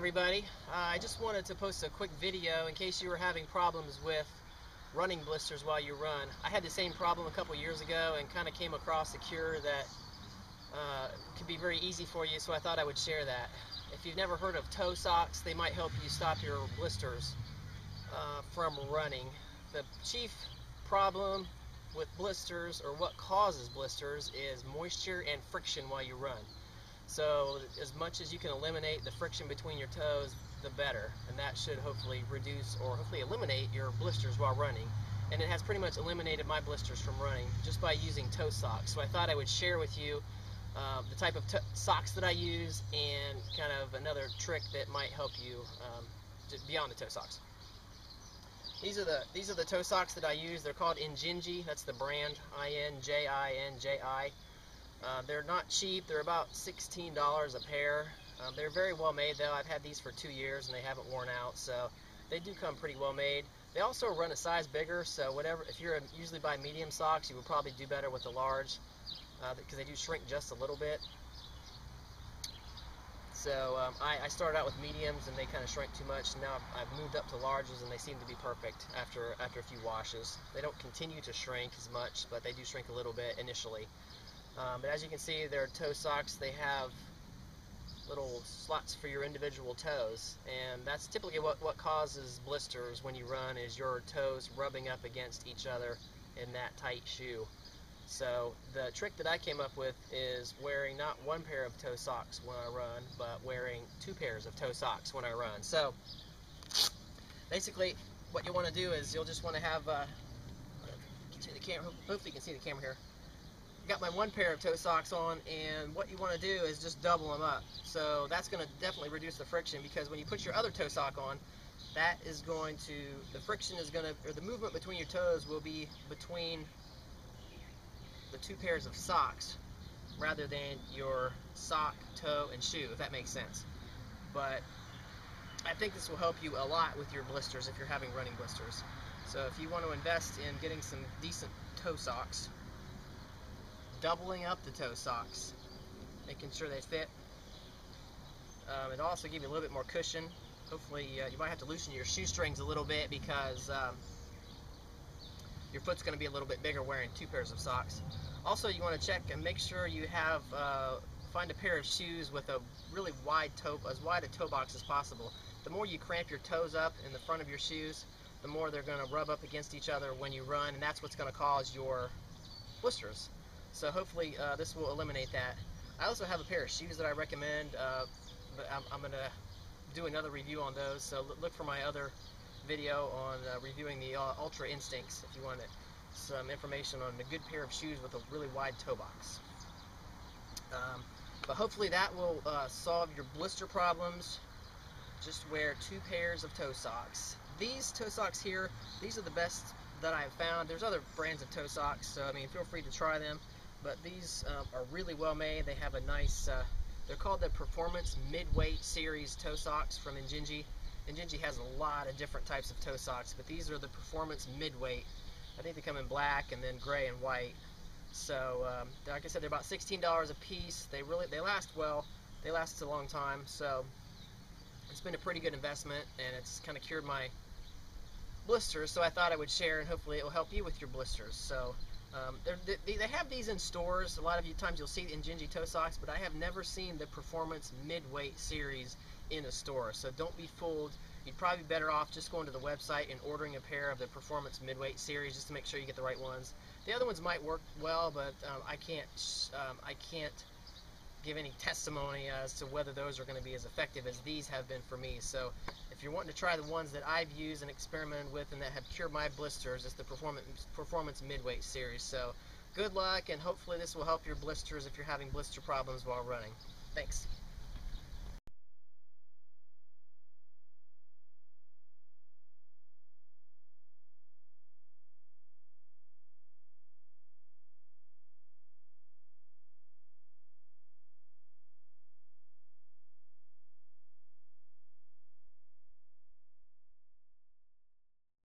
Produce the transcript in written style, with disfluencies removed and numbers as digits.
everybody. I just wanted to post a quick video in case you were having problems with running blisters while you run. I had the same problem a couple years ago and kind of came across a cure that could be very easy for you, so I thought I would share that. If you've never heard of toe socks, they might help you stop your blisters from running. The chief problem with blisters, or what causes blisters, is moisture and friction while you run. So as much as you can eliminate the friction between your toes, the better, and that should hopefully reduce or hopefully eliminate your blisters while running. And it has pretty much eliminated my blisters from running just by using toe socks. So I thought I would share with you the type of socks that I use and kind of another trick that might help you beyond the toe socks. These are the toe socks that I use. They're called Injinji. That's the brand, I-N-J-I-N-J-I. They're not cheap. They're about $16 a pair. They're very well made though. I've had these for 2 years and they haven't worn out, so they do come pretty well made. They also run a size bigger, so if you're usually buy medium socks, you would probably do better with the large because they do shrink just a little bit. So I started out with mediums and they kind of shrank too much. Now I've moved up to larges and they seem to be perfect after a few washes. They don't continue to shrink as much, but they do shrink a little bit initially. But as you can see, they're toe socks. They have little slots for your individual toes, and that's typically what causes blisters when you run, is your toes rubbing up against each other in that tight shoe. So the trick that I came up with is wearing not one pair of toe socks when I run, but wearing 2 pairs of toe socks when I run. So basically what you want to do is you'll just want to have the camera, hopefully you can see the camera here. Got my 1 pair of toe socks on, and what you want to do is just double them up. So that's going to definitely reduce the friction, because when you put your other toe sock on, that is going to, the friction is going to, or the movement between your toes will be between the 2 pairs of socks rather than your sock, toe, and shoe, if that makes sense. But I think this will help you a lot with your blisters if you're having running blisters. So if you want to invest in getting some decent toe socks, doubling up the toe socks, making sure they fit. It'll also give you a little bit more cushion. Hopefully you might have to loosen your shoestrings a little bit, because your foot's going to be a little bit bigger wearing 2 pairs of socks. Also, you want to check and make sure you have find a pair of shoes with a really wide toe, as wide a toe box as possible. The more you cramp your toes up in the front of your shoes, the more they're going to rub up against each other when you run, and that's what's going to cause your blisters. So hopefully this will eliminate that. I also have a pair of shoes that I recommend, but I'm going to do another review on those, so look for my other video on reviewing the Ultra Instincts if you want some information on a good pair of shoes with a really wide toe box. But hopefully that will solve your blister problems. Just wear 2 pairs of toe socks. These toe socks here, these are the best that I've found. There's other brands of toe socks, so I mean, feel free to try them. But these are really well made. They have a nice, they're called the Performance Midweight Series toe socks from Injinji. Injinji has a lot of different types of toe socks, but these are the Performance Midweight. I think they come in black and then gray and white. So like I said, they're about $16 a piece. They last well. They last a long time. So it's been a pretty good investment, and it's kind of cured my blisters. So I thought I would share, and hopefully it will help you with your blisters. So they have these in stores. A lot of times you'll see Injinji toe socks, but I have never seen the Performance Midweight Series in a store. So don't be fooled. You'd probably be better off just going to the website and ordering a pair of the Performance Midweight Series just to make sure you get the right ones. The other ones might work well, but I can't give any testimony as to whether those are going to be as effective as these have been for me. So if you're wanting to try the ones that I've used and experimented with and that have cured my blisters, it's the Performance Midweight Series. So good luck, and hopefully this will help your blisters if you're having blister problems while running. Thanks.